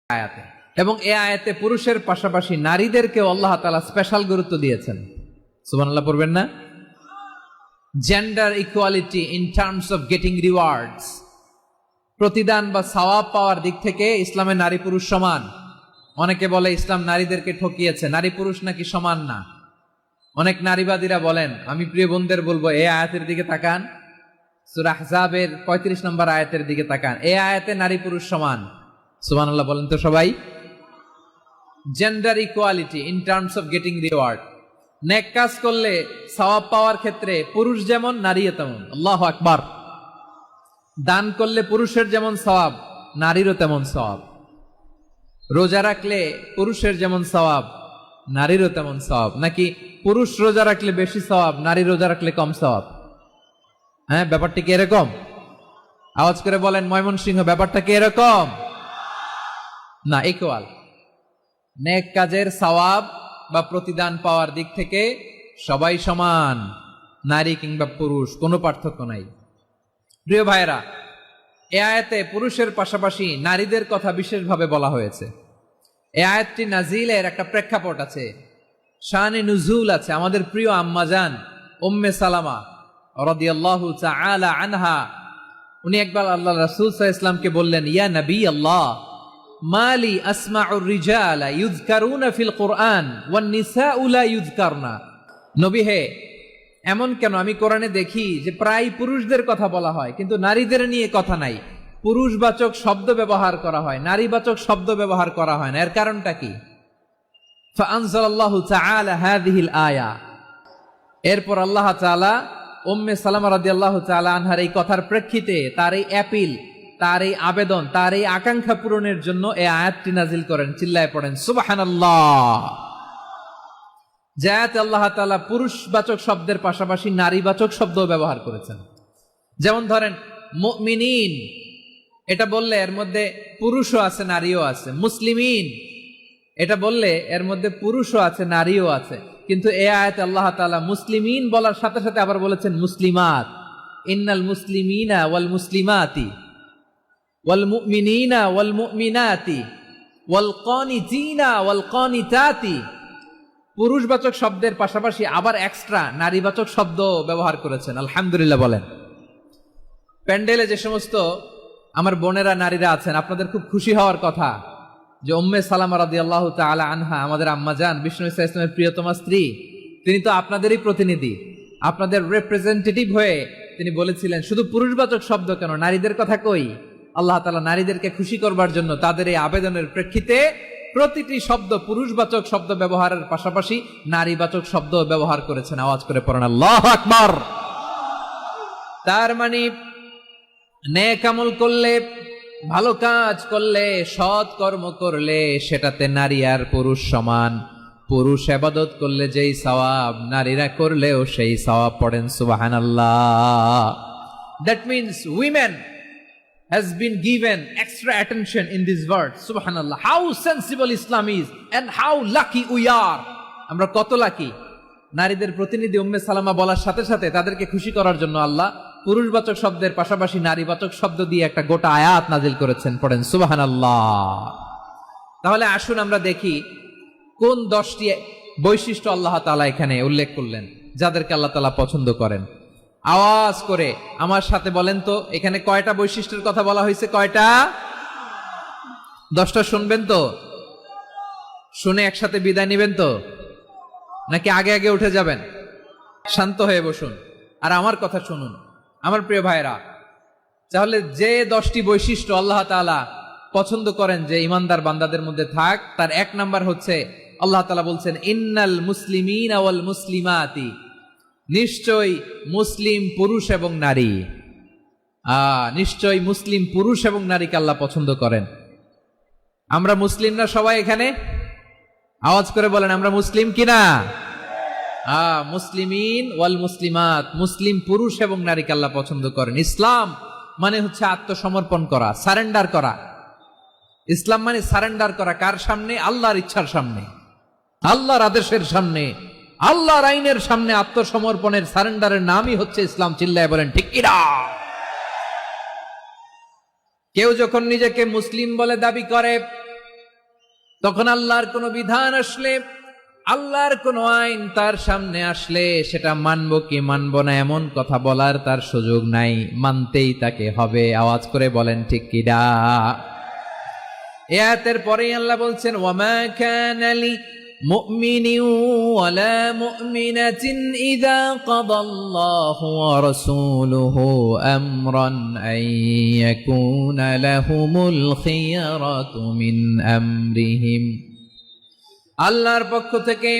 আয়াতে, এবং এই আয়াতে পুরুষের পাশাপাশি নারীদেরকেও আল্লাহ তাআলা স্পেশাল গুরুত্ব দিয়েছেন। সুবহানাল্লাহ পড়বেন না? Gender equality in terms of getting rewards, প্রতিদান বা সওয়াব পাওয়ার দিক থেকে ইসলামে নারী পুরুষ সমান। অনেকে বলে ইসলাম নারীদেরকে ঠকিয়েছে, নারী পুরুষ নাকি সমান না। অনেক নারীবাদীরা বলেন, আমি প্রিয় বোনদের বলবো এই আয়াতের দিকে তাকান, সূরা আহজাবের 35 নম্বর আয়াতের দিকে তাকান। এই আয়াতে নারী পুরুষ সমান। সুবহানাল্লাহ বলেন তো সবাই। Gender equality in terms of getting reward, নেক কাজ করলে সওয়াব পাওয়ার ক্ষেত্রে পুরুষ যেমন নারীও তেমন। আল্লাহু আকবার। দান করলে পুরুষের যেমন সওয়াব, নারীরও তেমন সওয়াব। রোজা রাখলে পুরুষের যেমন সওয়াব, নারীরও তেমন সওয়াব। নাকি পুরুষ রোজা রাখলে বেশি সওয়াব, নারী রোজা রাখলে কম সওয়াব? হ্যাঁ, ব্যাপারটা কি এরকম? আওয়াজ করে বলেন ময়মনসিংহ, ব্যাপারটা কি এরকম? না, ইকুয়াল। নেক কাজের সওয়াব বা প্রতিদান পাওয়ার দিক থেকে সবাই সমান, নারী কিংবা পুরুষ, কোনো পার্থক্য নাই। প্রিয় ভাইরা, এই আয়াতে পুরুষের পাশাপাশি নারীদের কথা বিশেষভাবে বলা হয়েছে। এই আয়াতটি নাজিলের একটা প্রেক্ষাপট আছে, শানে নুজুল আছে। আমাদের প্রিয় আম্মাজান উম্মে সালামা রাদিয়াল্লাহু তাআলা আনহা, উনি একবার আল্লাহ রাসূল সাল্লাল্লাহু আলাইহি ওয়াসাল্লামকে বললেন, ইয়া নবী আল্লাহ, মালি আসমাউর রিজালা ইউযকারুনা ফিল কুরআন ওয়ান নিসাউ লা ইউযকারনা। নবী হে, এমন কেন আমি কোরআনে দেখি যে প্রায় পুরুষদের কথা বলা হয় কিন্তু নারীদের নিয়ে কথা নাই। পুরুষবাচক শব্দ ব্যবহার করা হয়, নারীবাচক শব্দ ব্যবহার করা হয় না। এর কারণটা কি? ফাআনজালাল্লাহু তাআলা হাযিহিল আয়া। এরপর আল্লাহ তাআলা উম্মে সালামা রাদিয়াল্লাহু তাআলা আনহার এই কথার প্রেক্ষিতে, তার এই অ্যাপিল, তার এই আবেদন, তার এই আকাঙ্ক্ষা পূরণের জন্য এই আয়াতটি নাজিল করেন। চিল্লায় পড়েন সুবহানাল্লাহ। যাতে আল্লাহ তাআলা পুরুষবাচক শব্দের পাশাপাশি নারীবাচক শব্দও ব্যবহার করেছেন। যেমন ধরেন মুমিনিন, এটা বললে এর মধ্যে পুরুষও আছে নারীও আছে। মুসলিমিন, এটা বললে এর মধ্যে পুরুষও আছে নারীও আছে। কিন্তু এই আয়াতে আল্লাহ তাআলা মুসলিমিন বলার সাথে সাথে আবার বলেছেন মুসলিমাত। ইন্নাল মুসলিমিনা ওয়াল মুসলিমাতি ওয়াল মুমিনিনা ওয়াল মুমিনাতি ওয়াল কানিতিনা ওয়াল কানিতাতি। পুরুষবাচক শব্দের পাশাপাশি আবার এক্সট্রা নারীবাচক শব্দ ব্যবহার করেছেন। আলহামদুলিল্লাহ বলেন। প্যান্ডেলে যে সমস্ত আমার বোনেরা নারীরা আছেন, আপনাদের খুব খুশি হওয়ার কথা যে উম্মে সালামা রাদিয়াল্লাহু তাআলা আনহা, আমাদের আম্মাজান বিষ্ণু ইসা ইসলামের প্রিয়তমা স্ত্রী, তিনি তো আপনাদেরই প্রতিনিধি, আপনাদের রিপ্রেজেন্টেটিভ হয়ে তিনি বলেছিলেন শুধু পুরুষবাচক শব্দ কেন, নারীদের কথা কই। আল্লাহ তাআলা নারীদেরকে খুশি করবার জন্য তাদের এই আবেদনের প্রেক্ষিতে প্রতিটি শব্দ পুরুষবাচক শব্দ ব্যবহারের পাশাপাশি নারীবাচক শব্দ ব্যবহার করেছেন। আওয়াজ করে পড়েন আল্লাহু আকবার। তার মানে নেক আমল করলে, ভালো কাজ করলে, সৎ কর্ম করলে সেটাতে নারী আর পুরুষ সমান। পুরুষ ইবাদত করলে যেই সওয়াব, নারীরা করলেও সেই সওয়াব। পড়েন সুবহানাল্লাহ। That means women has been given extra attention in this word. Subhanallah. How sensible Islam is and how lucky we are. আমরা কত লাকি। নারীদের প্রতিনিধি উম্মে সালামা বলার সাথে সাথে তাদেরকে খুশি করার জন্য আল্লাহ পুরুষবাচক শব্দের পাশাপাশি নারীবাচক শব্দ দিয়ে একটা গোটা আয়াত নাজিল করেছেন। পড়েন সুবহানাল্লাহ। তাহলে আসুন আমরা দেখি কোন 10টি বৈশিষ্ট্য আল্লাহ তাআলা এখানে উল্লেখ করলেন যাদেরকে আল্লাহ তাআলা পছন্দ করেন। আওয়াজ করে আমার সাথে বলেন তো, এখানে কয়টা বৈশিষ্ট্যের কথা বলা হয়েছে? কয়টা? 10টা শুনবেন তো? শুনে একসাথে বিদায় নেবেন তো, নাকি আগে আগে উঠে যাবেন? শান্ত হয়ে বসুন আর আমার কথা শুনুন আমার প্রিয় ভাইরা। তাহলে যে 10টি বৈশিষ্ট্য আল্লাহ তাআলা পছন্দ করেন যে ইমানদার বান্দাদের মধ্যে থাক, তার 1 নাম্বার হচ্ছে আল্লাহ তাআলা বলছেন ইন্নাল মুসলিমিনা ওয়াল মুসলিমাতি। নিশ্চয় মুসলিম পুরুষ এবং নারী, নিশ্চয় মুসলিম পুরুষ এবং নারীকে আল্লাহ পছন্দ করেন। আমরা মুসলিম না সবাই এখানে? আওয়াজ করে বলেন আমরা মুসলিম কিনা? মুসলিমিন ওয়াল মুসলিমাত, মুসলিম পুরুষ এবং নারীকে আল্লাহ পছন্দ করেন। ইসলাম মানে হচ্ছে আত্মসমর্পণ করা, সারেন্ডার করা। ইসলাম মানে সারেন্ডার করা। কার সামনে? আল্লাহর ইচ্ছার সামনে, আল্লাহর আদেশের সামনে, আল্লাহর আইনের সামনে আত্মসমর্পণের, সারেন্ডারের নামই হচ্ছে ইসলাম। চিল্লায় বলেন ঠিক কিনা? কেউ যখন নিজেকে মুসলিম বলে দাবি করে তখন আল্লাহর কোনো বিধান আসলে, আল্লাহর কোনো আইন তার সামনে আসলে সেটা মানবো কি মানবো না এমন কথা বলার তার সুযোগ নাই, মানতেই তাকে হবে। আওয়াজ করে বলেন ঠিক কিনা? এই আয়াতের পরেই আল্লাহ বলছেন, ওয়ামা কানা লি মুমিনিন ওয়ালা মুমিনাতিন ইযা কাদাল্লাহু ওয়া রাসূলুহু আমরান আন ইয়াকুনা লাহুমুল খিয়ারাতু মিন আমরিহিম। আল্লাহর পক্ষ থেকে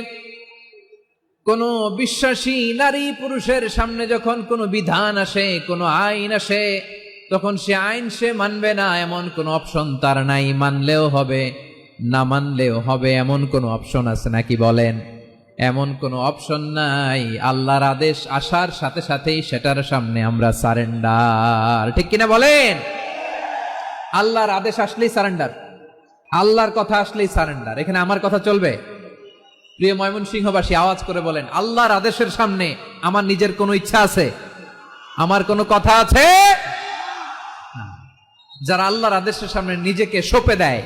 কোন বিশ্বাসী নারী পুরুষের সামনে যখন কোনো বিধান আসে, কোনো আইন আসে, তখন সে আইন সে মানবে না এমন কোনো অপশন তার নাই। মানলেও হবে, না মানলেও হবে, এমন কোনো অপশন আছে নাকি বলেন? এমন কোনো অপশন নাই। আল্লাহর আদেশ আসার সাথে সাথেই সেটার সামনে আমরা সারেন্ডার। ঠিক কিনা বলেন? আল্লাহর আদেশ আসলেই সারেন্ডার, আল্লাহর কথা আসলেই সারেন্ডার। এখানে আমার কথা চলবে? প্রিয় ময়মনসিংহবাসী, আওয়াজ করে বলেন, আল্লাহর আদেশের সামনে আমার নিজের কোনো ইচ্ছা আছে? আমার কোনো কথা আছে? যারা আল্লাহর আদেশের সামনে নিজেকে সঁপে দেয়,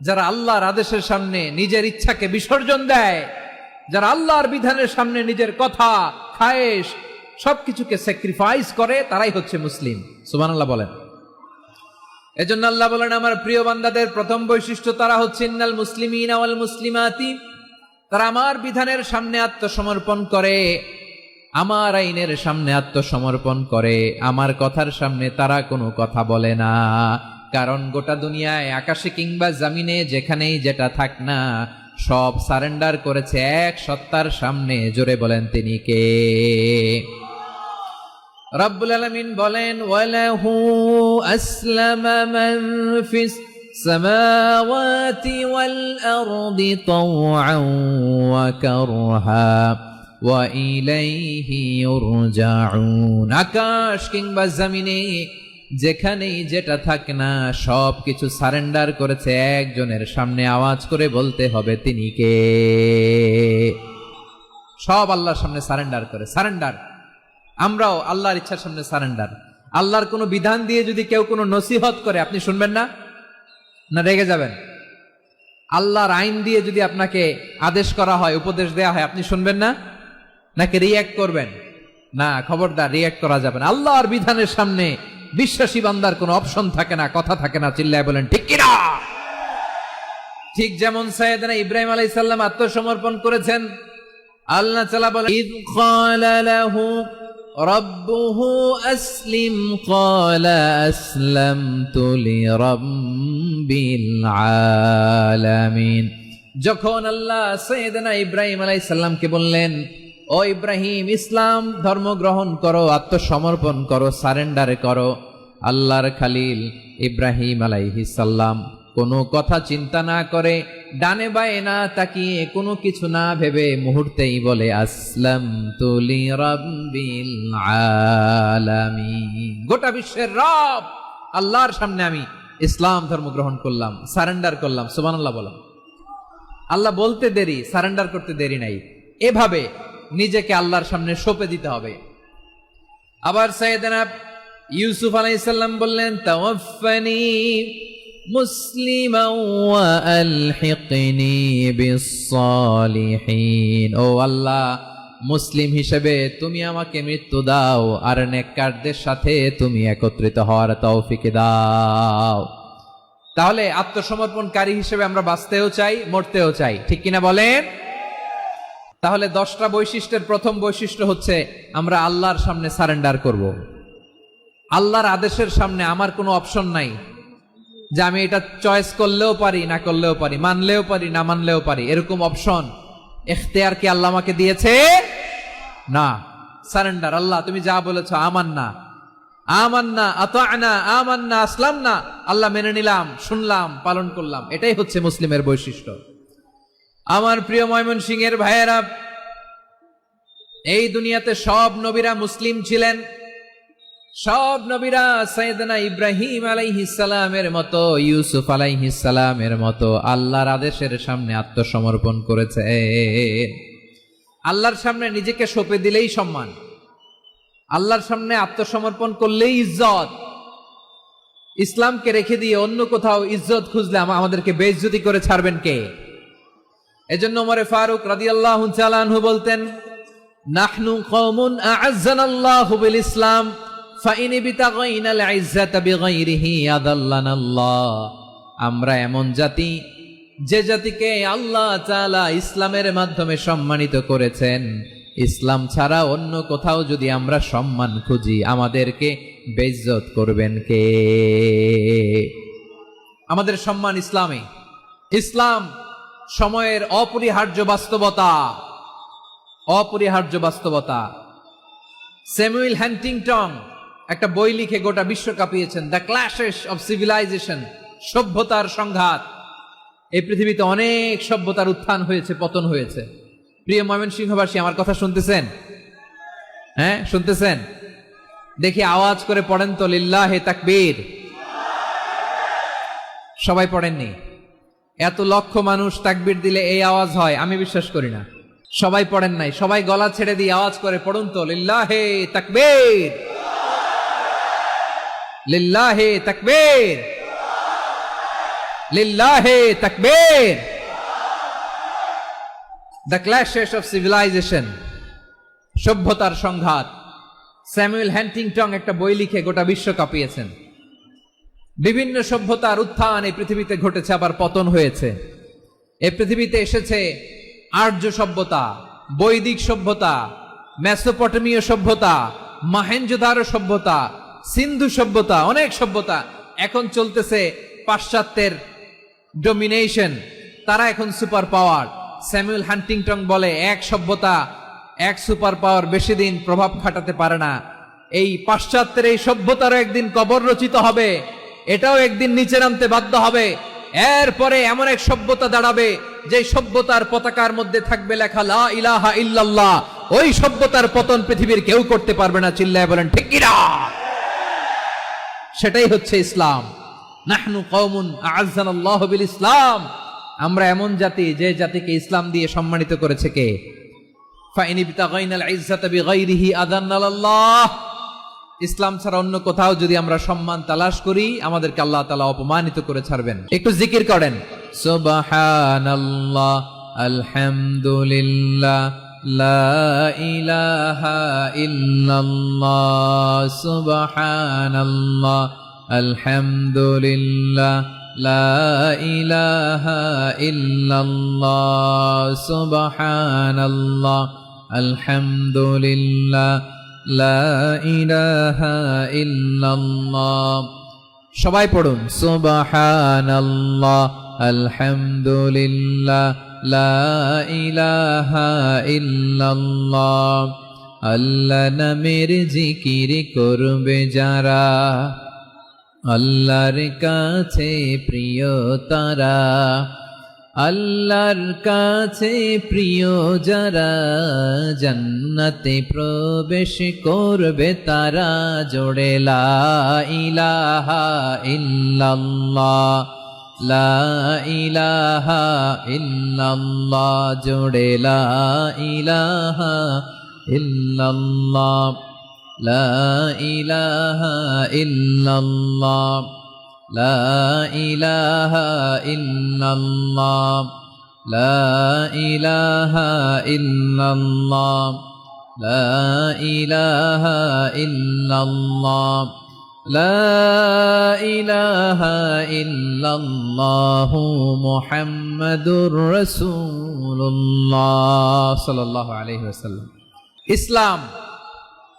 যারা আল্লাহর আদেশের সামনে নিজের ইচ্ছাকে বিসর্জন দেয়, যারা আল্লাহর বিধানের সামনে নিজের কথা, খায়েশ সবকিছুকে স্যাক্রিফাইস করে, তারাই হচ্ছে মুসলিম। সুবহানাল্লাহ বলেন। এজন্য আল্লাহ বলেন, আমার প্রিয় বান্দাদের প্রথম বৈশিষ্ট্য তারা হচ্ছে ইন্নাল মুসলিমিনা ওয়াল মুসলিমাতি, তারা আমার বিধানের সামনে আত্মসমর্পণ করে, আমার আইনের সামনে আত্মসমর্পণ করে, আমার কথার সামনে তারা কোনো কথা বলে না। কারণ গোটা দুনিয়ায় আকাশে কিংবা জমিনে যেখানেই যেটা থাক না, সব সারেন্ডার করেছে এক সত্তার সামনে। জোরে বলেন তিনি কে? রব্বুল আলামিন বলেন, ওয়ালাহু আসলামা মান ফিস সামাওয়াতি ওয়াল আরদি তাওআন ওয়া কারহা ওয়া ইলাইহি ইউরজাউন। আকাশ কিংবা জমিনে যেখানেই যেটা থাক না, সব কিছু সারেন্ডার করেছে একজনের সামনে। আওয়াজ করে বলতে হবে তিনি কে? সব আল্লাহর সামনে সারেন্ডার করে। সারেন্ডার। আমরাও আল্লাহর ইচ্ছার সামনে সারেন্ডার। আল্লাহর কোনো বিধান দিয়ে যদি কেউ কোনো নসিহত করে, আপনি শুনবেন না? না রেগে যাবেন? আল্লাহর আইন দিয়ে যদি আপনাকে আদেশ করা হয়, উপদেশ দেয়া হয়, আপনি শুনবেন না? নাকি রিয়্যাক্ট করবেন? না, খবরদার, রিয়্যাক্ট করা যাবে না। আল্লাহর বিধানের সামনে বিশ্বাসী বান্দার কোনো অপশন থাকে না, কথা থাকে না। চিল্লায় বলেন ঠিক কিনা? ঠিক যেমন সাইয়েদনা ইব্রাহিম আলাইহিস সালাম আত্মসমর্পণ করেছেন। আল্লাহ তাআলা বলেন, ইয ক্বালা লাহু রাব্বুহু আসলিম ক্বালা আসলামতু লিরাব্বিল আলামিন। যখন আল্লাহ সাইয়েদনা ইব্রাহিম আলাইহিস সালামকে বললেন, ও ইব্রাহিম, ইসলাম ধর্ম গ্রহণ করো, আত্মসমর্পণ করো, সারেন্ডার করো, আল্লাহর খালিল ইব্রাহিম আলাইহিস সালাম কোনো কথা চিন্তা না করে, ডানে বায়ে না তাকিয়ে, কোনো কিছু না ভেবে মুহূর্তেই বলে, আসলামতু লিরাব্বিল আলামিন। গোটা বিশ্বের রব আল্লাহর সামনে আমি ইসলাম ধর্ম গ্রহণ করলাম, সারেন্ডার করলাম। সুবহানাল্লাহ বলেন। আল্লাহ বলতে দেরি, সারেন্ডার করতে দেরি নাই। এভাবে নিজেকে আল্লাহর সামনে সঁপে দিতে হবে। আবার সাইয়েদনা ইউসুফ আলাইহিস সালাম বললেন, তাওয়াফফানি মুসলিমান ওয়া আলহিকনি বিস-সালিহিন। ও আল্লাহ, মুসলিম হিসেবে তুমি আমাকে মৃত্যু দাও, আর নেককারদের সাথে তুমি একত্রিত হওয়ার তৌফিক দাও। তাহলে আত্মসমর্পণকারী হিসেবে আমরা বাঁচতেও চাই, মরতেও চাই। ঠিক কিনা বলেন? তাহলে 10টা বৈশিষ্ট্যের প্রথম বৈশিষ্ট্য হচ্ছে আমরা আল্লাহর সামনে সারেন্ডার করব। আল্লাহর আদেশের সামনে আমার কোনো অপশন নাই যে আমি এটা চয়েস করলেও পারি, না করলেও পারি, মানলেও পারি, না মানলেও পারি। এরকম অপশন, এখতিয়ার কি আল্লাহ আমাকে দিয়েছে? না। সারেন্ডার। আল্লাহ তুমি যা বলেছো, আমান্না আমান্না আতা'না আমান্না আসলামনা, আল্লাহ মেনে নিলাম, শুনলাম, পালন করলাম। এটাই হচ্ছে মুসলিমের বৈশিষ্ট্য। আমার প্রিয় ময়মনসিংহের ভাইয়েরা, এই দুনিয়াতে সব নবীরা মুসলিম ছিলেন। সব নবীরা সাইয়েদনা ইব্রাহিম আলাইহিস সালামের মতো, ইউসুফ আলাইহিস সালামের মতো আল্লাহর আদেশের সামনে আত্মসমর্পণ করেছে। আল্লাহর সামনে নিজেকে সঁপে দিলেই সম্মান, আল্লাহর সামনে আত্মসমর্পণ করলেই ইজ্জত। ইসলামকে রেখে দিয়ে অন্য কোথাও ইজ্জত খুঁজলে আমাদেরকে বেইজ্জতি করে ছাড়বেন কে? এজন্য ওমরে ফারুক রাদিয়াল্লাহু তাআলা আনহু বলতেন, নাহনু কওমুন আ'আজ্জানাল্লাহু বিল ইসলাম ফাইন বিতাগাইনাল ইজ্জাতা বিগাইরিহি আদাল্লানাল্লাহ। আমরা এমন জাতি, যে জাতিকে আল্লাহ তাআলা ইসলামের মাধ্যমে সম্মানিত করেছেন, ইসলাম ছাড়া অন্য কোথাও যদি আমরা সম্মান খুঁজি আমাদেরকে বেইজ্জত করবেন কে? আমাদের সম্মান ইসলামে। ইসলাম সময়ের অপরিহার্য বাস্তবতা, অপরিহার্য বাস্তবতা। স্যামুয়েল হ্যান্টিংটন একটা বই লিখে গোটা বিশ্ব কাঁপিয়েছেন, দ্য ক্ল্যাশেস অফ সিভিলাইজেশন, সভ্যতার সংঘাত। এই পৃথিবীতে অনেক সভ্যতার উত্থান হয়েছে, পতন হয়েছে। প্রিয় ময়মনসিংহবাসী, আমার কথা শুনতেছেন? হ্যাঁ, শুনতেছেন? দেখি আওয়াজ করে পড়েন তো, লিল্লাহে তাকবীর। সবাই পড়েননি? এত লক্ষ মানুষ তাকবীর দিলে এই আওয়াজ হয়? আমি বিশ্বাস করি না। সবাই পড়েন নাই। সবাই গলা ছেড়ে দিয়ে আওয়াজ করে পড়ুন তো, লিল্লাহে তাকবীর, লিল্লাহে তাকবীর, লিল্লাহে তাকবীর। দ্য ক্ল্যাশেস অফ সিভিলাইজেশন, সভ্যতার সংঘাত। স্যামুয়েল হ্যান্টিংটন একটা বই লিখে গোটা বিশ্ব কাঁপিয়েছেন। বিভিন্ন সভ্যতার উত্থান এই পৃথিবীতে ঘটেছে, আবার পতন হয়েছে। এই পৃথিবীতে এসেছে আর্য সভ্যতা, বৈদিক সভ্যতা, মেসোপটেমীয় সভ্যতা, মহেঞ্জোদারো সভ্যতা, সিন্ধু সভ্যতা, অনেক সভ্যতা। এখন চলতেছে পাশ্চাত্যের ডমিনেশন, তারা এখন সুপার পাওয়ার। স্যামুয়েল হ্যান্টিংটন বলে, এক সভ্যতা, এক সুপার পাওয়ার বেশি দিন প্রভাব খাটাতে পারে না। এই পাশ্চাত্যের এই সভ্যতারও একদিন কবর রচিত হবে, এটাও একদিন নিচে নামতে বাধ্য হবে। এরপরে এমন এক সভ্যতা দাঁড়াবে যে সভ্যতার পতাকার মধ্যে থাকবে লেখা লা ইলাহা ইল্লাল্লাহ। ওই সভ্যতার পতন পৃথিবীর কেউ করতে পারবে না। চিল্লায় বলেন ঠিক কিনা? সেটাই হচ্ছে ইসলাম। নাহনু কওমুন আ'আজ্জানাল্লাহু বিল ইসলাম। আমরা এমন জাতি, যে জাতিকে ইসলাম দিয়ে সম্মানিত করেছে কে? ফাইন বিতাগাইনাল ইজ্জাতা বিগাইরিহি আদান্নাল্লাহ। ইসলাম ছাড়া অন্য কোথাও যদি আমরা সম্মান তালাশ করি আমাদেরকে আল্লাহ তাআলা অপমানিত করে ছাড়বেন। একটু জিকির করেন, সুবহানাল্লাহ, আলহামদুলিল্লাহ, লা ইলাহা ইল্লাল্লাহ, সুবহানাল্লাহ, আলহামদুলিল্লাহ, লা ইলাহা ইল্লাল্লাহ, সুবহানাল্লাহ, আলহামদুলিল্লাহ, লা ইলাহা ইল্লাল্লাহ। সবাই পড়ুন, সুবহানাল্লাহ, আলহামদুলিল্লাহ, লা ইলাহা ইল্লাল্লাহ। আল্লাহ নামের জিকির করবে যারা, আল্লাহর কাছে প্রিয় তারা। আল্লাহর কাছে প্রিয় যারা, জান্নাতে প্রবেশ করবে তারা। জোড়ে লা ইলাহা ইল্লাল্লাহ, লা ইলাহা ইল্লাল্লাহ, জোড়ে লা ইলাহা ইল্লাল্লাহ, লা ইলাহা ইল্লাল্লাহ, লা ইলাহা ইল্লাল্লাহ, লা ইলাহা ইল্লাল্লাহ, লা ইলাহা ইল্লাল্লাহ, লা ইলাহা ইল্লাল্লাহু মুহাম্মাদুর রাসূলুল্লাহ সাল্লাল্লাহু আলাইহি ওয়াসাল্লাম। ইসলাম,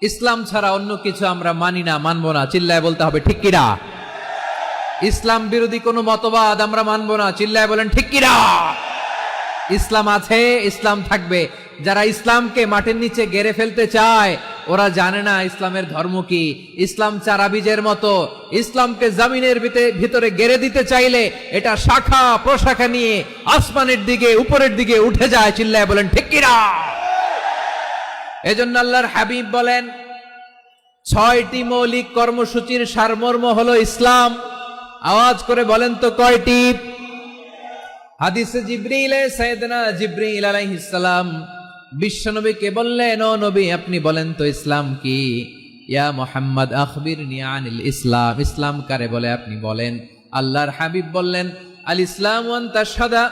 ইসলাম ছাড়া অন্য কিছু আমরা মানি না, মানবো না। চিল্লায় বলতে হবে ঠিক কিনা? ইসলাম বিরোধী কোনো মতবাদ আমরা মানবো না। চিল্লায় বলেন ঠিক কিনা? ইসলাম আছে, ইসলাম থাকবে। যারা ইসলামকে মাটির নিচে গেড়ে ফেলতে চায় ওরা জানে না ইসলামের ধর্ম কি। ইসলাম চারা বীজের মতো, ইসলামকে জমিনের ভিতরে গেড়ে দিতে চাইলে এটা শাখা প্রশাখা নিয়ে আসমানের দিকে, উপরের দিকে উঠে যায়। চিল্লায় বলেন ঠিক কিনা? এজন্য আল্লাহর হাবিব বলেন, 6টি মৌলিক কর্মসূচির সারমর্ম হলো ইসলাম। আওয়াজ করে বলেন তো কয়টি? হাদিসে জিবরিলে সাইয়েদনা জিবরিল আলাইহিস সালাম বিশ্বনবীকে বললেন, ও নবী আপনি বলেন তো ইসলাম কি? ইয়া মুহাম্মদ আখবিরনি আনিল ইসলাম, ইসলাম কারে বলে আপনি বলেন। আল্লাহর হাবিব বললেন, আল ইসলামু আন তাশহাদা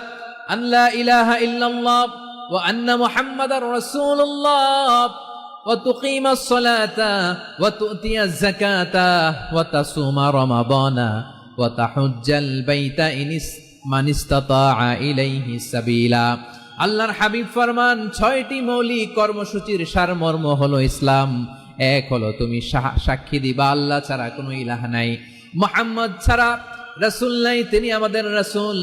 আন লা ইলাহা ইল্লাল্লাহ ওয়া আন্না মুহাম্মাদার রাসূলুল্লাহ ওয়া তুকিমাস সালাতা ওয়া তুতিয়াজ যাকাতা ওয়া তাসুমা রমাদানা ওয়া তাহুজ্জাল বাইতা মান ইসতাতাআ ইলাইহি সাবিলা। আল্লাহর হাবিব ফরমান, 6টি মৌলিক কর্মসূচির সারমর্ম হলো ইসলাম। এক হলো তুমি সাক্ষী দিবা আল্লাহ ছাড়া কোনো ইলাহ নাই, মুহাম্মদ ছাড়া রাসূল নাই, তিনি আমাদের রাসূল।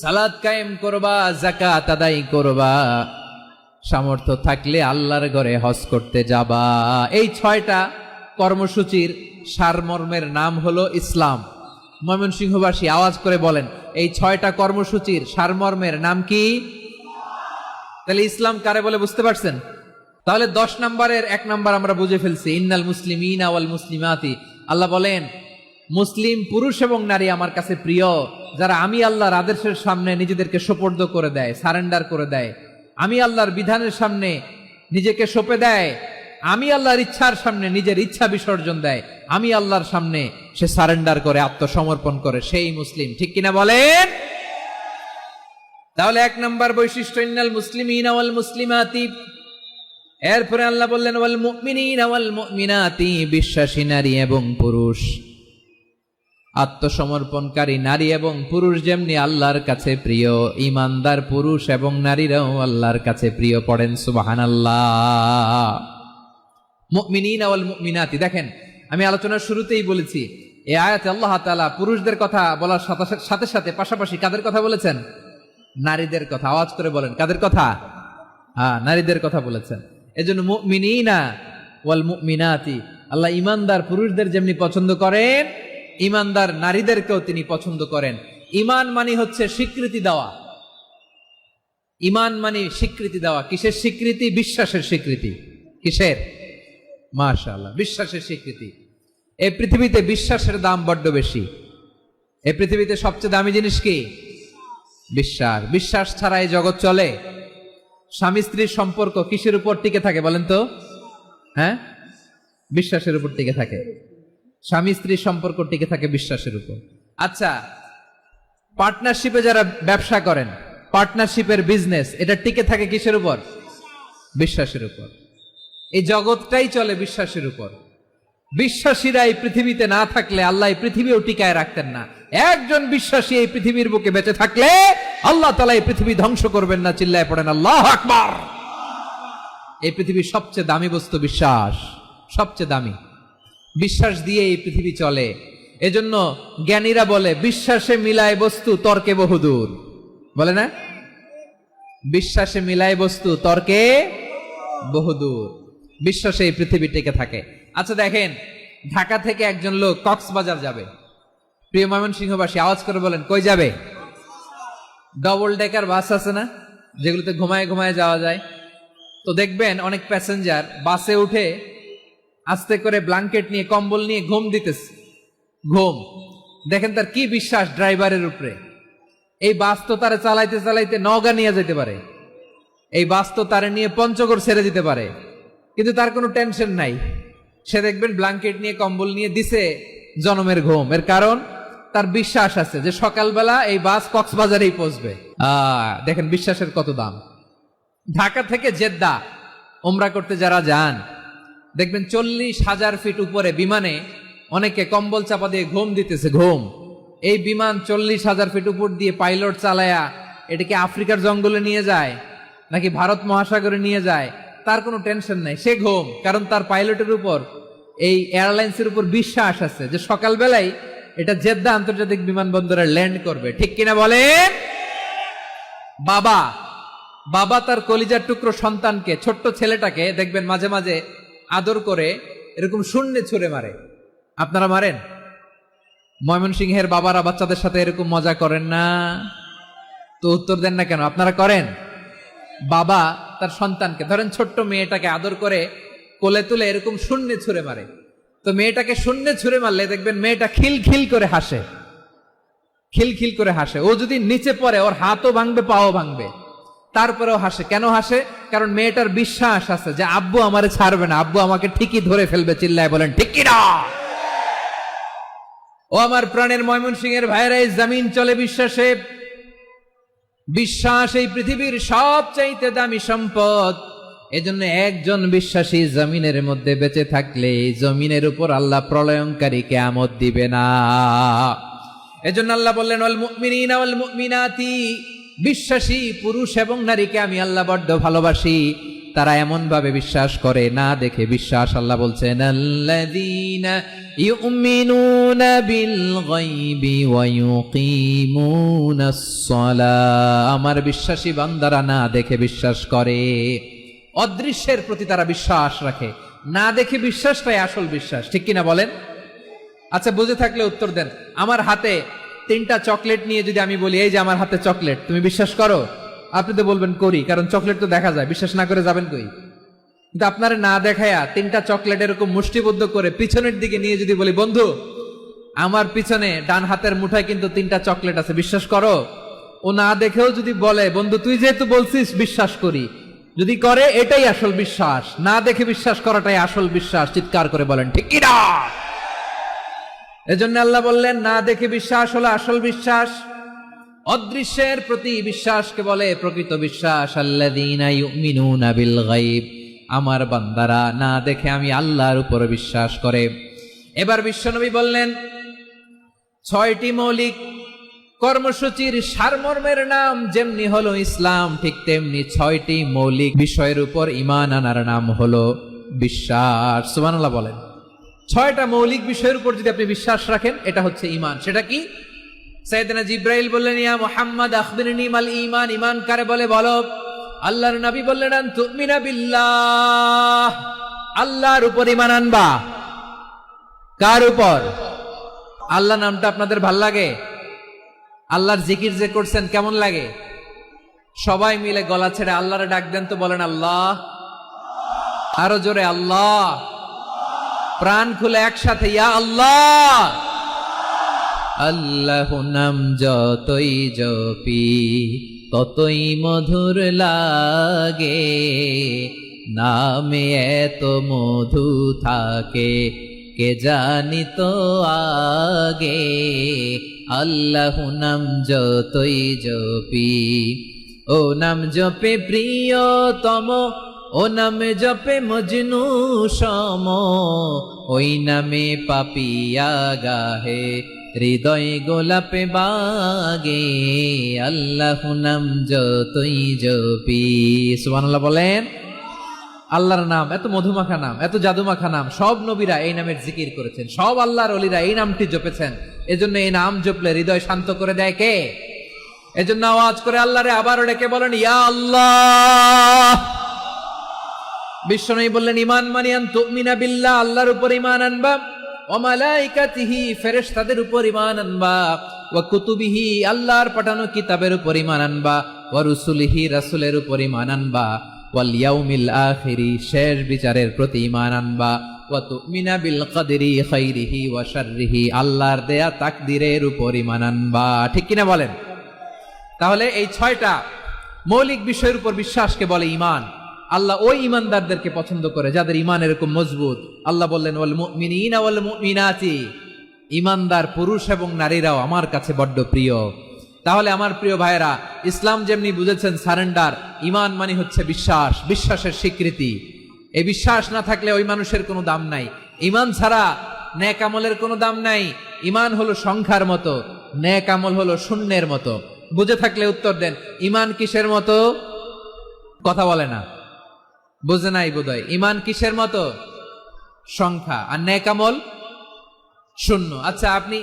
সালাত কায়েম করবা, যাকাত আদায় করবা, সামর্থ্য থাকলে আল্লাহর ঘরে হজ করতে যাবা। এই 6টা কর্মসূচির সারমর্মের নাম হলো ইসলাম। ময়মনসিংহবাসী আওয়াজ করে বলেন, এই 6টা কর্মসূচির সারমর্মের নাম কি? তাহলে ইসলাম কারে বলে বুঝতে পারছেন? তাহলে 10 নম্বরের 1 নম্বর আমরা বুঝে ফেলছি, ইন্নাল মুসলিমিনা ওয়াল মুসলিমাতি। আল্লাহ বলেন, মুসলিম পুরুষ এবং নারী আমার কাছে প্রিয়, যারা আমি আল্লাহর আদেশের সামনে নিজেদেরকে সোপর্দ করে দেয়, সারেন্ডার করে দেয়, আমি আল্লাহর বিধানের সামনে নিজেকে সঁপে দেয়, আমি আল্লাহর ইচ্ছার সামনে নিজের ইচ্ছা বিসর্জন দেয়, আমি আল্লাহর সামনে সে সারেন্ডার করে, আত্মসমর্পণ করে, সেই মুসলিম। ঠিক কিনা বলেন? তাহলে 1 নম্বর বৈশিষ্ট্য ইন্নাল মুসলিমিনা ওয়াল মুসলিমাতি। এরপরে আল্লাহ বললেন ওয়াল মুমিনিনা ওয়াল মুমিনাতি, বিশ্বাসী নারী এবং পুরুষ। আত্মসমর্পণকারী নারী এবং পুরুষ যেমনি আল্লাহর কাছে প্রিয়, ঈমানদার পুরুষ এবং নারীরাও আল্লাহর কাছে প্রিয়। পড়েন সুবহানাল্লাহ। মুমিনিনা ওয়াল মুমিনাতি। দেখেন, আমি আলোচনার শুরুতেই বলেছি, এই আয়াতে আল্লাহ তাআলা পুরুষদের কথা বলার সাথে সাথে পাশাপাশি কাদের কথা বলেছেন? নারীদের কথা। আওয়াজ করে বলেন, কাদের কথা? নারীদের কথা বলেছেন। এজন্য মুমিনিনা ওয়াল মুমিনাতি, আল্লাহ ঈমানদার পুরুষদের যেমনি পছন্দ করেন, ঈমানদার নারীদেরকেও তিনি পছন্দ করেন। ঈমান মানে হচ্ছে স্বীকৃতি দেওয়া। ঈমান মানে স্বীকৃতি দেওয়া। কিসের স্বীকৃতি? বিশ্বাসের স্বীকৃতি। কিসের? মাশাআল্লাহ, বিশ্বাসের স্বীকৃতি। এই পৃথিবীতে বিশ্বাসের দাম বড্ড বেশি। এই পৃথিবীতে সবচেয়ে দামি জিনিস কি? বিশ্বাস। বিশ্বাস ছাড়া এই জগৎ চলে? স্বামী স্ত্রীর সম্পর্ক কিসের উপর টিকে থাকে বলেন তো? হ্যাঁ, বিশ্বাসের উপর টিকে থাকে। স্বামী স্ত্রীর সম্পর্ক টিকে থাকে বিশ্বাসের উপর। আচ্ছা, পার্টনারশিপে যারা ব্যবসা করেন, পার্টনারশিপের বিজনেস, এটা টিকে থাকে কিসের উপর? বিশ্বাসের উপর। এই জগৎটাই চলে বিশ্বাসের উপর। বিশ্বাসীরা এই পৃথিবীতে না থাকলে আল্লাহ এই পৃথিবীও টিকায় রাখতেন না। একজন বিশ্বাসী এই পৃথিবীর বুকে বেঁচে থাকলে আল্লাহ তাআলা এই পৃথিবী ধ্বংস করবেন না। চিল্লায় পড়েন আল্লাহু আকবার। এই পৃথিবীর সবচেয়ে দামি বস্তু বিশ্বাস, সবচেয়ে দামি। বিশ্বাস দিয়ে এই পৃথিবী চলে। এজন্য জ্ঞানীরা বলে, বিশ্বাসে মিলায় বস্তু তর্কে বহুদূর। বলে না? বিশ্বাসে মিলায় বস্তু তর্কে বহুদূর। বিশ্বাসে এই পৃথিবী টিকে থাকে। আচ্ছা দেখেন, ঢাকা থেকে একজন লোক কক্সবাজার যাবে। প্রিয় ময়মনসিংহবাসী আওয়াজ করে বলেন, কই যাবে? ডবল ডেকার বাস আছে না, যেগুলোতে ঘুমায় ঘুমায় যাওয়া যায়। তো দেখবেন অনেক প্যাসেঞ্জার বাসে উঠে আস্তে করে ব্ল্যাঙ্কেট নিয়ে, কম্বল নিয়ে ঘুম দিতেছে। ঘুম দেখেন তার কি বিশ্বাস ড্রাইভারের উপরে। এই বাস তো তারা চালাইতে চালাইতে নওগাঁ নিয়ে যেতে পারে, এই বাস তো তারা নিয়ে পঞ্চগড় ছেড়ে দিতে পারে, কিন্তু তার কোনো টেনশন নাই। সে দেখবেন ব্ল্যাঙ্কেট নিয়ে, কম্বল নিয়ে দিছে জনমের ঘুম। এর কারণ তার বিশ্বাস আছে যে সকালবেলা এই বাস কক্সবাজারেই পৌঁছবে। দেখেন বিশ্বাসের কত দাম। ঢাকা থেকে জেদ্দা উমরা করতে যারা যান, দেখবেন 40,000 ফিট উপরে বিমানে অনেকে কম্বল চাপা দিয়ে ঘুম দিতেছে। ঘুম। এই বিমান 40,000 ফিট উপর দিয়ে পাইলট চালায়া এটাকে আফ্রিকার জঙ্গলে নিয়ে যায় নাকি ভারত মহাসাগরে নিয়ে যায়, তার কোনো টেনশন নাই। সে ঘুম, কারণ তার পাইলটের উপর, এই এয়ারলাইন্সের উপর বিশ্বাস আছে যে সকালবেলায় এটা জেদ্দা আন্তর্জাতিক বিমানবন্দরে ল্যান্ড করবে। ঠিক কিনা বলেন? বাবা বাবা তার কলিজার টুকরো সন্তানকে, ছোট্ট ছেলেটাকে দেখবেন মাঝে মাঝে আদর করে এরকম শূন্যে ছুঁড়ে মারে। আপনারা মারেন? ময়মনসিংহের বাবারা বাচ্চাদের সাথে এরকম মজা করেন না? তো উত্তর দেন না কেন? আপনারা করেন? বাবা তার সন্তানকে, ধরেন ছোট্ট মেয়েটাকে আদর করে কোলে তুলে এরকম শূন্যে ছুঁড়ে মারে। তো মেয়েটাকে শূন্যে ছুঁড়ে মারলে দেখবেন মেয়েটা খিলখিল করে হাসে, খিলখিল করে হাসে। ও যদি নিচে পড়ে ওর হাতও ভাঙবে, পাও ভাঙবে, তারপরেও হাসে। কেন হাসে? কারণ মেয়েটার বিশ্বাস আছে যে আব্বু আমারে ছাড়বে না, আব্বু আমাকে ঠিকই ধরে ফেলবে। চিল্লায় বলেন ঠিক কি না? ও আমার প্রাণের ময়মনসিংহের ভাইরা, এই জমিন চলে বিশ্বাসে। বিশ্বাস এই পৃথিবীর সবচাইতে দামি সম্পদ। এজন্য একজন বিশ্বাসী জমিনের মধ্যে বেঁচে থাকলে জমিনের উপর আল্লাহ প্রলয়ঙ্কারী কিয়ামত দিবে না। এজন্য আল্লাহ বললেন ওয়াল মুমিনিনা ওয়াল মুমিনাতি, বিশ্বাসী পুরুষ এবং নারীকে আমি আল্লাহ বড্ড ভালোবাসি। তারা এমন ভাবে বিশ্বাস করে না দেখে বিশ্বাস। আল্লাহ বলছেন আল্লাযীনা ইউমিনুনা বিল গায়বি ওয়া ইউকিমুনাস সালাহ, আমার বিশ্বাসী বান্দারা না দেখে বিশ্বাস করে। অদৃশ্যের প্রতি তারা বিশ্বাস রাখে, না দেখে বিশ্বাসটাই আসল বিশ্বাস। ঠিক কিনা বলেন? আচ্ছা, বুঝে থাকলে উত্তর দেন। আমার হাতে 3টা চকলেট নিয়ে যদি আমি বলি এই যে আমার হাতে চকলেট, তুমি বিশ্বাস করো? আপনি তো বলবেন করি, কারণ চকলেট তো দেখা যায়। বিশ্বাস না করে যাবেন কই? কিন্তু আপনারা না দেখায়া 3টা চকলেট এরকম মুষ্টিবদ্ধ করে পিছনের দিকে নিয়ে যদি বলি বন্ধু আমার পিছনে ডান হাতের মুঠায় কিন্তু 3টা চকলেট আছে, বিশ্বাস করো? ও না দেখেও যদি বলে বন্ধু তুই যেহেতু বলছিস বিশ্বাস করি, যদি করে এটাই আসল বিশ্বাস। না দেখে বিশ্বাস করাটাই আসল বিশ্বাস। চিৎকার করে বলেন ঠিক কি না? এজন্য আল্লাহ বললেন না দেখে বিশ্বাস হলো আসল বিশ্বাস। অদৃশ্যের প্রতি বিশ্বাসকে বলে প্রকৃত বিশ্বাস। আল্লাযীনা ইউমিনুনা বিল গায়ব, আমার বান্দারা না দেখে আমি আল্লাহর উপর বিশ্বাস করে। এবার বিশ্বনবী বললেন 6টি মৌলিক কর্মসূচির সারমর্মের নাম যেমনি হলো ইসলাম, ঠিক তেমনি 6টি মৌলিক বিষয়ের উপর ঈমান আনার নাম হলো বিশ্বাস। সুবহানাল্লাহ বলেন। 6টা মৌলিক বিষয়ের উপর যদি আপনি বিশ্বাস রাখেন এটা হচ্ছে ঈমান। সেটা কি? সাইয়েদনা জিব্রাইল বললেন ইয়া মুহাম্মদ আখবিরনি মাল ঈমান, ঈমান কারে বলে বলো। আল্লাহর নবী বললেন আন তুমিনা বিল্লাহ, আল্লাহর উপর ঈমান আনবা। কার উপর? আল্লাহ নামটা আপনাদের ভাল লাগে? আল্লাহর জিকির যে করছেন কেমন লাগে? সবাই মিলে গলা ছেড়ে আল্লাহরে ডাক দেন তো, বলেন আল্লাহ। আরো জোরে আল্লাহ। প্রাণ খুলে একসাথে ইয়া আল্লাহ। আল্লাহ নাম যতই জপি ততই মধুর লাগে, নামে এত মধু থাকে কে জানি তো আগে। আল্লাহ নাম যতই জপি, ও নাম জপে প্রিয়তম, ও নামে জপে মজনু সম, ওই নামে পাপিয়া গাহে হৃদয় গোলাপে বাগে। আল্লাহ নাম যতই জপি। সুবহানাল্লাহ বলেন। আল্লাহর নাম এত মধুমাখা নাম, এত জাদুমাখা নাম। সব নবীরা এই নামের জিকির করেছেন, সব আল্লাহর ওলিরা এই নামটি জপেছেন। এজন্য এই নাম জপলে হৃদয় শান্ত করে দেয় কে? এজন্য আওয়াজ করে আল্লাহরে আবারও ডেকে বলেন ইয়া আল্লাহ। বিশ্বনবী বললেন ঈমান মানে আন তুমিনা বিল্লাহ, আল্লাহর উপর ঈমান আনবা, ওয়া মালাইকাতিহি, ফেরেশতাদের উপর ঈমান আনবা, ওয়া কুতুবিহি, আল্লাহর পাঠানো কিতাবের উপর ঈমান আনবা, ওয়া রুসুলিহি, রাসূলের উপর ঈমান আনবা, ওয়াল ইয়াউমিল আখিরি, শেষ বিচারের প্রতি ঈমান আনবা, ওয়া তুমিনা বিল কদরি খাইরিহি ওয়া শাররিহি, আল্লাহর দেয়া তাকদীরের উপর ঈমান আনবা। ঠিক কিনা বলেন? তাহলে এই 6টা মৌলিক বিষয়ের উপর বিশ্বাসকে বলে ঈমান। আল্লাহ ওই ঈমানদারদেরকে পছন্দ করে যাদের ঈমান এরকম মজবুত। আল্লাহ বললেন ওয়াল মুমিনিনা ওয়াল মুমিনাতি, ঈমানদার পুরুষ এবং নারীরাও আমার কাছে বড্ড প্রিয়। তাহলে আমার প্রিয় ভাইরা, ইসলাম যেমনি বুঝেছেন সারেন্ডার, ঈমান মানে হচ্ছে বিশ্বাস, বিশ্বাসের স্বীকৃতি। এই বিশ্বাস না থাকলে ওই মানুষের কোনো দাম নাই। ঈমান ছাড়া নেক আমলের কোনো দাম নাই। ঈমান হলো সংখ্যার মতো, নেক আমল হলো শূন্যের মতো। বুঝে থাকলে উত্তর দেন, ঈমান কিসের মতো? কথা বলে না, বুঝে নাই বোধহয়। ঈমান কিসের মতো? সংখ্যা। আর নেক আমল শূন্য। আচ্ছা, আপনি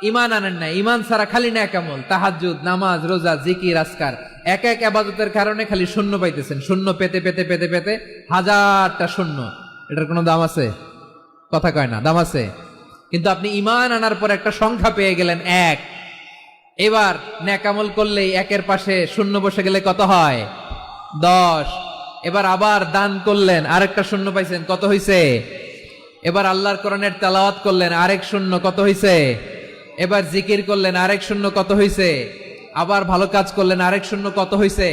ঈমান আনেন না, ঈমান ছাড়া খালি নেক আমল, তাহাজ্জুদ, নামাজ, রোজা, জিকির, আজকার, এক এক ইবাদতের কারণে খালি শূন্য পাইতেছেন। শূন্য পেতে পেতে পেতে পেতে হাজারটা শূন্য। এটার কোনো দাম আছে? কথা কয় না, দাম আছে। কিন্তু আপনি ঈমান আনার পর একটা সংখ্যা পেয়ে গেলেন 1। এবার নেক আমল করলেই একের পাশে শূন্য বসে গেলে কত হয়? 10। এবার আবার দান করলেন, আরেকটা শূন্য পাইছেন, কত হইছে? এবার আল্লাহর কোরআনের তেলাওয়াত করলেন, আরেক শূন্য, কত হইছে? এবার জিকির করলেন, আরেক শূন্য, কত হইছে? আবার ভালো কাজ করলেন, আরেক শূন্য, কত হইছে?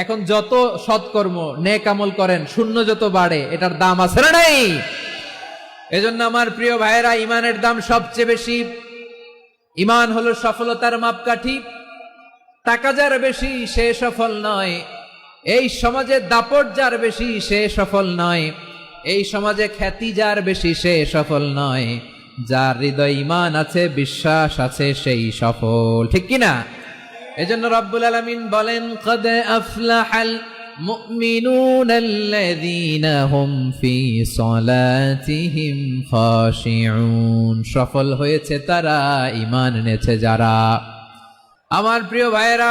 এখন যত সৎকর্ম নেক আমল করেন শূন্য যত বাড়ে এটার দাম আছে না নাই? এজন্য আমার প্রিয় ভাইয়েরা, ইমানের দাম সবচেয়ে বেশি। ইমান হলো সফলতার মাপকাঠি। টাকা যার বেশি সে সফল নয়, এই সমাজে দাপট যার বেশি সে সফল নয়, এই সমাজে খ্যাতি যার বেশি সে সফল নয়, যার হৃদয় ঈমান আছে, বিশ্বাস আছে, সেই সফল। ঠিক কি না? এজন্য রব্বুল আলামিন বলেন, কদ আফলাহাল মুমিনুনাল্লাযীনা হুম ফি সলাতিহিম খাশিউন। সফল হয়েছে তারা, ঈমান এনেছে যারা। আমার প্রিয় ভাইয়েরা,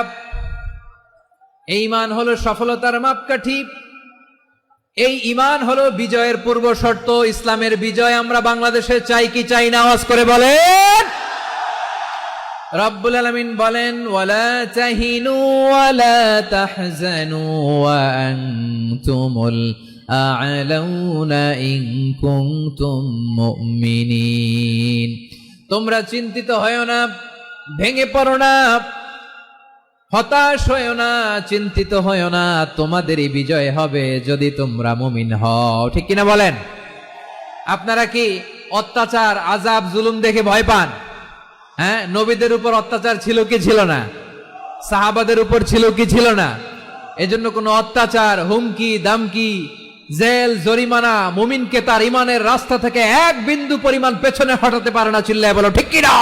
এই ঈমান হলো সফলতার মাপকাঠি। এই ঈমান হলো বিজয়ের পূর্ব শর্ত। ইসলামের বিজয় আমরা বাংলাদেশে চাই কি চাই না? আওয়াজ করে বলেন। রব্বুল আলামিন বলেন, ওয়ালা তাহিনু ওয়ালা তাহজানু ওয়া আনতুমুল আ'লাউনা ইন কুনতুম মুমিনিন। তোমরা চিন্তিত হয়ো না, ভেঙে পড়ো না, হতাশ হয়ো না, চিন্তিত হয়ো না, তোমাদেরই বিজয় হবে যদি তোমরা মুমিন হও। ঠিক কিনা বলেন? আপনারা কি অত্যাচার, আযাব, জুলুম দেখে ভয় পান? হ্যাঁ, নবীদের উপর অত্যাচার ছিল কি ছিল না? সাহাবাদের উপর ছিল কি ছিল না? এজন্য কোনো অত্যাচার, হুমকি, দামকি, জেল, জরিমানা মুমিনকে তার ইমানের রাস্তা থেকে এক বিন্দু পরিমাণ পেছনে হটাতে পারে না। চিল্লায় বলো ঠিক কিনা?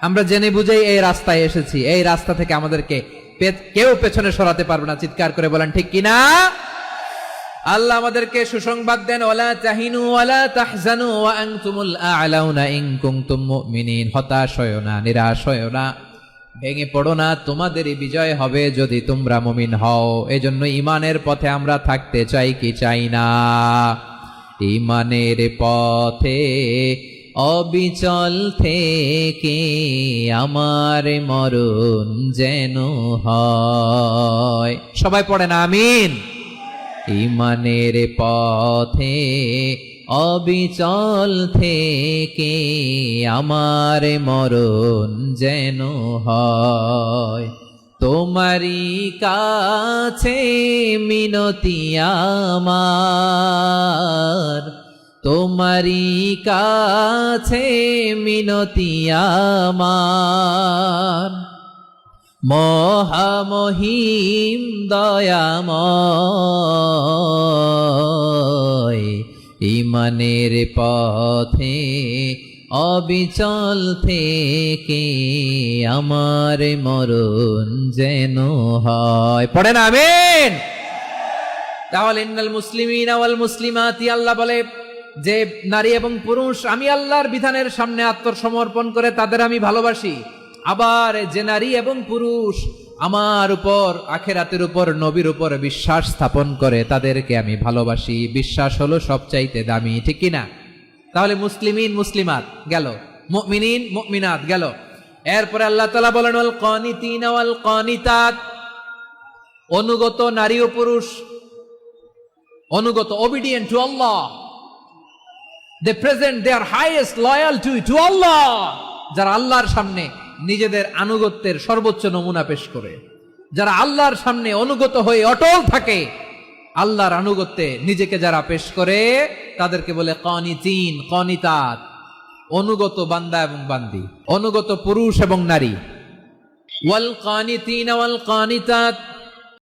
আমরা জেনে বুঝেই এই রাস্তায় এসেছি, এই রাস্তা থেকে আমাদেরকে কেউ পেছনে সরাতে পারবে না। চিৎকার করে বলেন ঠিক কিনা? আল্লাহ আমাদেরকে সুসংবাদ দেন, ওয়ালা তাহিনু ওয়ালা তাহজানু ওয়া আনতুমুল আ'লাউনা ইন কুনতুম মুমিনিন। হতাশ হয়ো না, নিরাশ হয়ো না, ভেঙে পড়ো না, তোমাদেরই বিজয় হবে যদি তোমরা মুমিন হও। এজন্য ঈমানের পথে আমরা থাকতে চাই কি চাই না? ঈমানের পথে অবিচল থেকে আমার মরণ যেন হয়। সবাই পড়েন আমিন। ঈমানের পথে অবিচল থেকে আমার মরণ যেন হয়। তোমারই কাছে মিনতি আমার, তোমারই কাছে মিনতি আমার, মহামহিম দয়াময়। ঈমানের পথে অবিচল থেকে আমার মরণ যেন হয়। পড়েন আমিন। তাহলে ইন্নাল মুসলিমিনা ওয়াল মুসলিমাতি, আল্লাহ বলে যে নারী এবং পুরুষ আমি আল্লাহর বিধানের সামনে আত্মসমর্পণ করে তাদের আমি ভালোবাসি। আবার যে নারী এবং পুরুষ আমার উপর, আখিরাতের উপর, নবীর উপর বিশ্বাস স্থাপন করে তাদেরকে আমি ভালোবাসি। বিশ্বাস হলো সবচাইতে দামি। ঠিক কিনা? তাহলে মুসলিমিন মুসলিমাত গেল, মুমিনিন মুমিনাত গেল। এরপরে আল্লাহ তাআলা বলেন, ওয়াল কানিতিনা ওয়াল কানিতাত। অনুগত নারী ও পুরুষ, অনুগত, obedient to Allah, they present their highest loyalty to Allah। যারা আল্লাহর সামনে নিজেদের আনুগত্যের সর্বোচ্চ নমুনা পেশ করে, যারা আল্লাহর সামনে অনুগত হয়ে অটল থাকে, আল্লাহর আনুগত্যে নিজেকে যারা পেশ করে তাদেরকে বলে কানিতিন, কানিতাত। অনুগত বান্দা এবং বান্দি, অনুগত পুরুষ এবং নারী। ওয়াল কানিতিনা ওয়াল কানিতাত